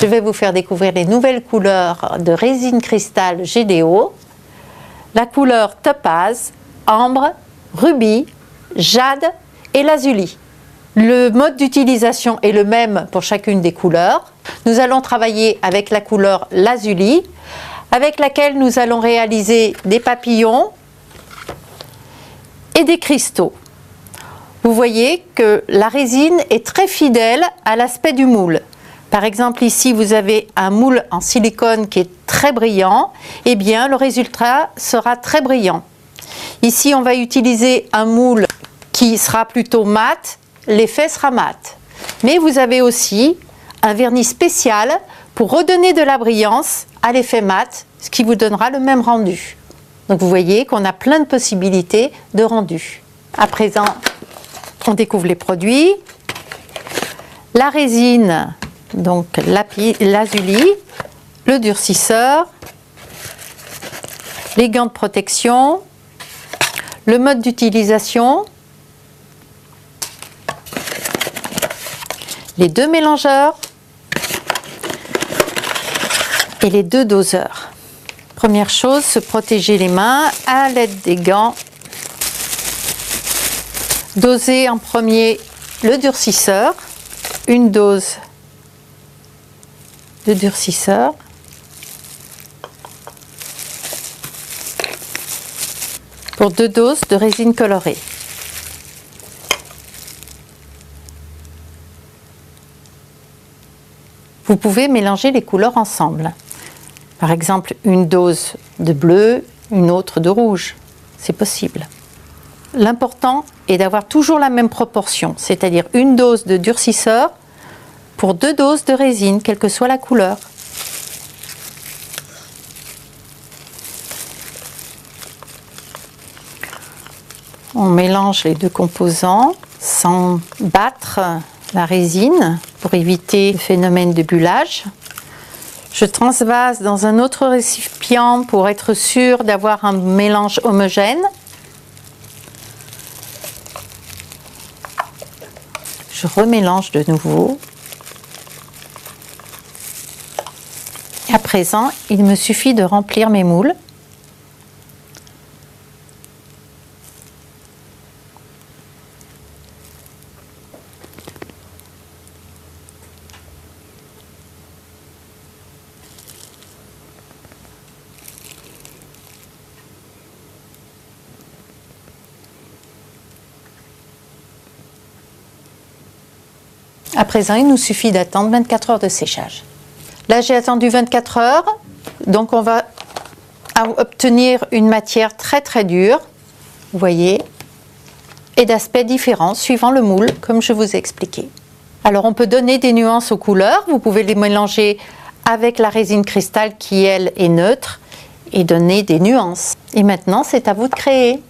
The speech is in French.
je vais vous faire découvrir les nouvelles couleurs de résine cristal GDO. La couleur topaze, ambre, rubis, jade et lazuli. Le mode d'utilisation est le même pour chacune des couleurs. Nous allons travailler avec la couleur lazuli, avec laquelle nous allons réaliser des papillons et des cristaux. Vous voyez que la résine est très fidèle à l'aspect du moule. Par exemple, ici, vous avez un moule en silicone qui est très brillant, et bien le résultat sera très brillant. Ici, on va utiliser un moule qui sera plutôt mat, l'effet sera mat. Mais vous avez aussi un vernis spécial pour redonner de la brillance à l'effet mat, ce qui vous donnera le même rendu. Donc vous voyez qu'on a plein de possibilités de rendu. À présent, on découvre les produits. La résine, donc lazuli, le durcisseur, les gants de protection, le mode d'utilisation, les 2 mélangeurs et les 2 doseurs. Première chose, se protéger les mains à l'aide des gants. Doser en premier le durcisseur, une dose de durcisseur. Pour 2 doses de résine colorée. Vous pouvez mélanger les couleurs ensemble. Par exemple, une dose de bleu, une autre de rouge. C'est possible. L'important est d'avoir toujours la même proportion, c'est-à-dire une dose de durcisseur pour 2 doses de résine, quelle que soit la couleur. On mélange les 2 composants sans battre la résine pour éviter le phénomène de bullage. Je transvase dans un autre récipient pour être sûr d'avoir un mélange homogène. Je remélange de nouveau. À présent, il me suffit de remplir mes moules. À présent, il nous suffit d'attendre 24 heures de séchage. Là, j'ai attendu 24 heures, donc on va obtenir une matière très très dure, vous voyez, et d'aspect différent suivant le moule, comme je vous ai expliqué. Alors, on peut donner des nuances aux couleurs, vous pouvez les mélanger avec la résine cristal qui, elle, est neutre, et donner des nuances. Et maintenant, c'est à vous de créer.